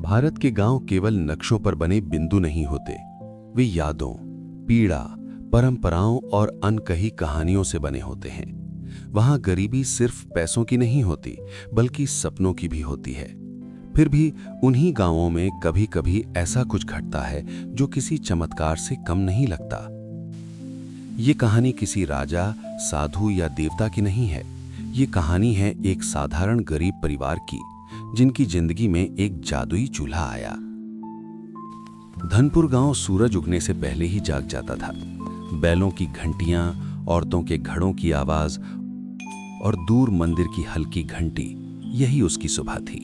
भारत के गांव केवल नक्शों पर बने बिंदु नहीं होते, वे यादों, पीड़ा, परंपराओं और अनकही कहानियों से बने होते हैं। वहां गरीबी सिर्फ पैसों की नहीं होती, बल्कि सपनों की भी होती है। फिर भी उन्हीं गांवों में कभी कभी ऐसा कुछ घटता है जो किसी चमत्कार से कम नहीं लगता। ये कहानी किसी राजा, साधु या देवता की नहीं है। ये कहानी है एक साधारण गरीब परिवार की, जिनकी जिंदगी में एक जादुई चूल्हा आया। धनपुर गांव सूरज उगने से पहले ही जाग जाता था। बैलों की घंटियां, औरतों के घड़ों की आवाज और दूर मंदिर की हल्की घंटी, यही उसकी सुबह थी।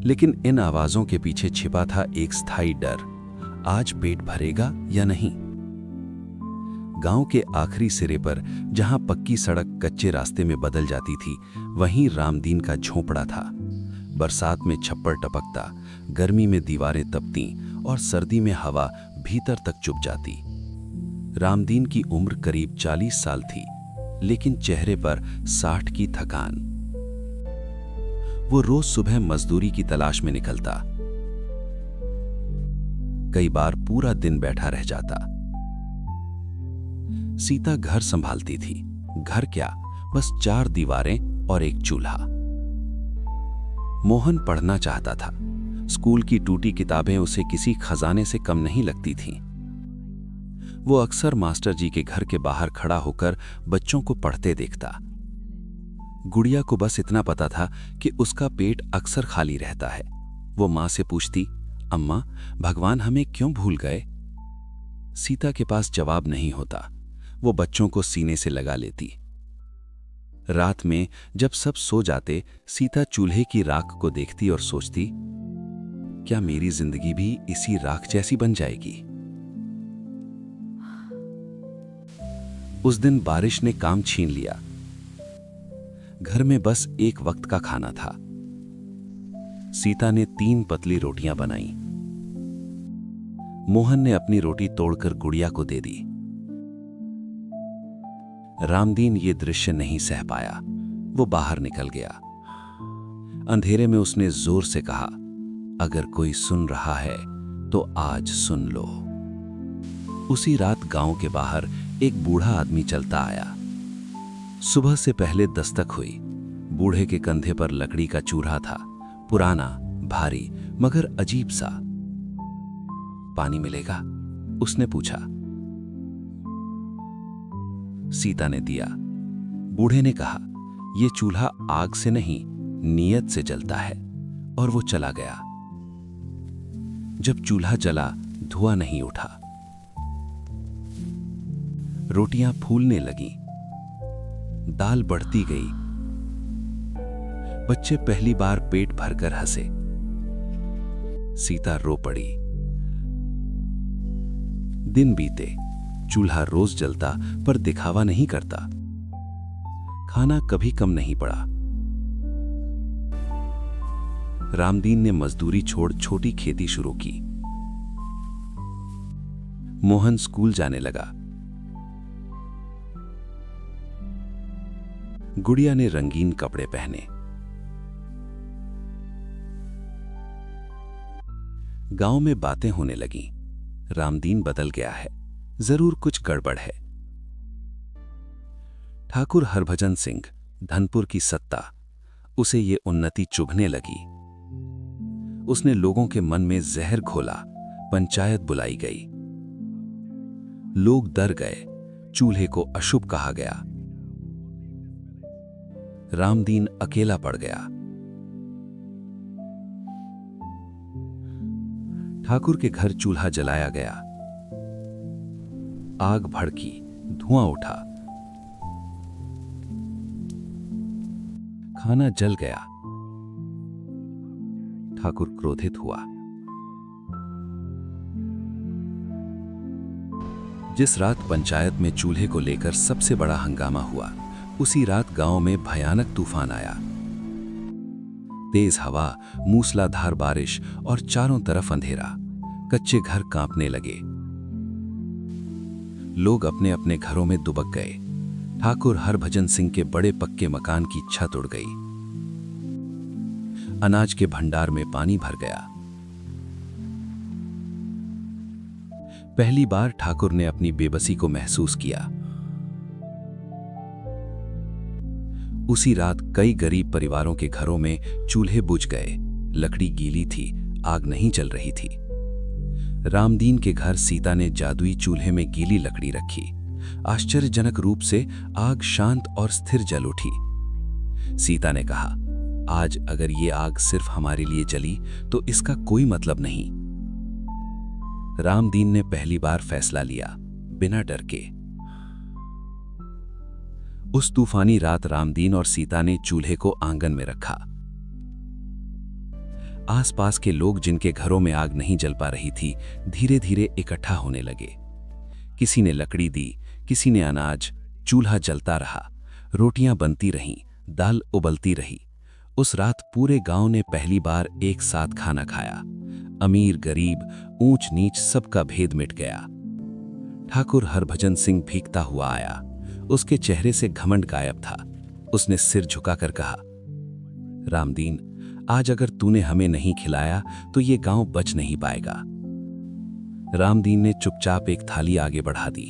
लेकिन इन आवाजों के पीछे छिपा था एक स्थायी डर, आज पेट भरेगा या नहीं। गांव के आखिरी सिरे पर, जहां पक्की सड़क कच्चे रास्ते में बदल जाती थी, वहीं रामदीन का झोंपड़ा था। बरसात में छप्पर टपकता, गर्मी में दीवारें तपती और सर्दी में हवा भीतर तक चुभ जाती। रामदीन की उम्र करीब 40 साल थी, लेकिन चेहरे पर 60 की थकान। वो रोज सुबह मजदूरी की तलाश में निकलता। कई बार पूरा दिन बैठा रह जाता। सीता घर संभालती थी। घर क्या, बस 4 दीवारें और एक चूल्हा। मोहन पढ़ना चाहता था। स्कूल की टूटी किताबें उसे किसी खजाने से कम नहीं लगती थीं। वो अक्सर मास्टर जी के घर के बाहर खड़ा होकर बच्चों को पढ़ते देखता। गुड़िया को बस इतना पता था कि उसका पेट अक्सर खाली रहता है। वो मां से पूछती, अम्मा, भगवान हमें क्यों भूल गए? सीता के पास जवाब नहीं होता। वो बच्चों को सीने से लगा लेती। रात में जब सब सो जाते, सीता चूल्हे की राख को देखती और सोचती, क्या मेरी जिंदगी भी इसी राख जैसी बन जाएगी? उस दिन बारिश ने काम छीन लिया। घर में बस एक वक्त का खाना था। सीता ने 3 पतली रोटियां बनाई। मोहन ने अपनी रोटी तोड़कर गुड़िया को दे दी। रामदीन ये दृश्य नहीं सह पाया। वो बाहर निकल गया। अंधेरे में उसने जोर से कहा, अगर कोई सुन रहा है तो आज सुन लो। उसी रात गांव के बाहर एक बूढ़ा आदमी चलता आया। सुबह से पहले दस्तक हुई। बूढ़े के कंधे पर लकड़ी का चूल्हा था, पुराना, भारी, मगर अजीब सा। पानी मिलेगा? उसने पूछा। सीता ने दिया। बूढ़े ने कहा, यह चूल्हा आग से नहीं, नीयत से जलता है। और वो चला गया। जब चूल्हा जला, धुआं नहीं उठा। रोटियां फूलने लगीं। दाल बढ़ती गई। बच्चे पहली बार पेट भरकर हंसे। सीता रो पड़ी। दिन बीते। चूल्हा रोज जलता, पर दिखावा नहीं करता। खाना कभी कम नहीं पड़ा। रामदीन ने मजदूरी छोड़ छोटी खेती शुरू की। मोहन स्कूल जाने लगा। गुड़िया ने रंगीन कपड़े पहने। गांव में बातें होने लगीं। रामदीन बदल गया है, जरूर कुछ गड़बड़ है। ठाकुर हरभजन सिंह, धनपुर की सत्ता, उसे ये उन्नति चुभने लगी। उसने लोगों के मन में जहर घोला। पंचायत बुलाई गई। लोग डर गए। चूल्हे को अशुभ कहा गया। रामदीन अकेला पड़ गया। ठाकुर के घर चूल्हा जलाया गया। आग भड़की, धुआं उठा। खाना जल गया। ठाकुर क्रोधित हुआ। जिस रात पंचायत में चूल्हे को लेकर सबसे बड़ा हंगामा हुआ, उसी रात गांव में भयानक तूफान आया। तेज हवा, मूसलाधार बारिश और चारों तरफ अंधेरा। कच्चे घर कांपने लगे। लोग अपने अपने घरों में दुबक गए। ठाकुर हरभजन सिंह के बड़े पक्के मकान की छत उड़ गई। अनाज के भंडार में पानी भर गया। पहली बार ठाकुर ने अपनी बेबसी को महसूस किया। उसी रात कई गरीब परिवारों के घरों में चूल्हे बुझ गए। लकड़ी गीली थी, आग नहीं जल रही थी। रामदीन के घर सीता ने जादुई चूल्हे में गीली लकड़ी रखी। आश्चर्यजनक रूप से आग शांत और स्थिर जल उठी। सीता ने कहा, आज अगर ये आग सिर्फ हमारे लिए जली तो इसका कोई मतलब नहीं। रामदीन ने पहली बार फैसला लिया, बिना डर के। उस तूफानी रात रामदीन और सीता ने चूल्हे को आंगन में रखा। आसपास के लोग जिनके घरों में आग नहीं जल पा रही थी, धीरे धीरे इकट्ठा होने लगे। किसी ने लकड़ी दी, किसी ने अनाज। चूल्हा जलता रहा, रोटियां बनती रहीं, दाल उबलती रही। उस रात पूरे गांव ने पहली बार एक साथ खाना खाया। अमीर गरीब, ऊंच नीच, सबका भेद मिट गया। ठाकुर हरभजन सिंह भीगता हुआ आया। उसके चेहरे से घमंड गायब था। उसने सिर झुकाकर कहा, रामदीन, आज अगर तूने हमें नहीं खिलाया तो ये गांव बच नहीं पाएगा। रामदीन ने चुपचाप एक थाली आगे बढ़ा दी।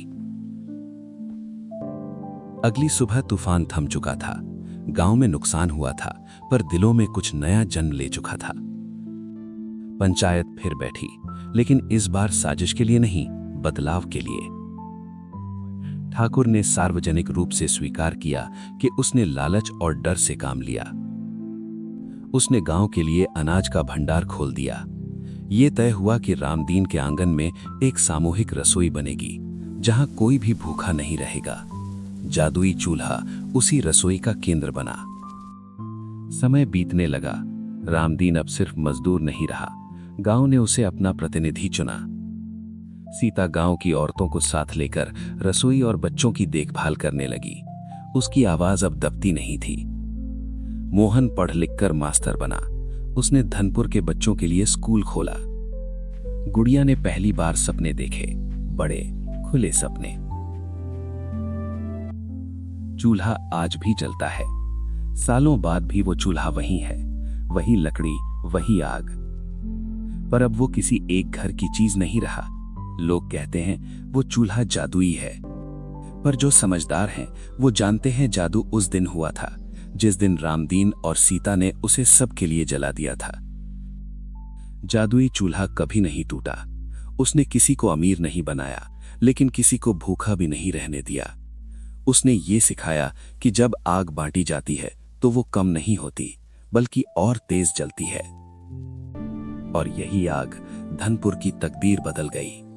अगली सुबह तूफान थम चुका था। गांव में नुकसान हुआ था, पर दिलों में कुछ नया जन्म ले चुका था। पंचायत फिर बैठी, लेकिन इस बार साजिश के लिए नहीं, बदलाव के लिए। ठाकुर ने सार्वजनिक रूप से स्वीकार किया कि उसने लालच और डर से काम लिया। उसने गांव के लिए अनाज का भंडार खोल दिया। ये तय हुआ कि रामदीन के आंगन में एक सामूहिक रसोई बनेगी, जहां कोई भी भूखा नहीं रहेगा। जादुई चूल्हा उसी रसोई का केंद्र बना। समय बीतने लगा। रामदीन अब सिर्फ मजदूर नहीं रहा, गांव ने उसे अपना प्रतिनिधि चुना। सीता गांव की औरतों को साथ लेकर रसोई और बच्चों की देखभाल करने लगी। उसकी आवाज अब दबती नहीं थी। मोहन पढ़ लिखकर मास्टर बना। उसने धनपुर के बच्चों के लिए स्कूल खोला। गुड़िया ने पहली बार सपने देखे, बड़े खुले सपने। चूल्हा आज भी जलता है। सालों बाद भी वो चूल्हा वही है, वही लकड़ी, वही आग। पर अब वो किसी एक घर की चीज नहीं रहा। लोग कहते हैं वो चूल्हा जादुई है, पर जो समझदार हैं वो जानते हैं जादू उस दिन हुआ था जिस दिन रामदीन और सीता ने उसे सबके लिए जला दिया था। जादुई चूल्हा कभी नहीं टूटा। उसने किसी को अमीर नहीं बनाया, लेकिन किसी को भूखा भी नहीं रहने दिया। उसने ये सिखाया कि जब आग बांटी जाती है तो वो कम नहीं होती, बल्कि और तेज जलती है। और यही आग धनपुर की तकदीर बदल गई।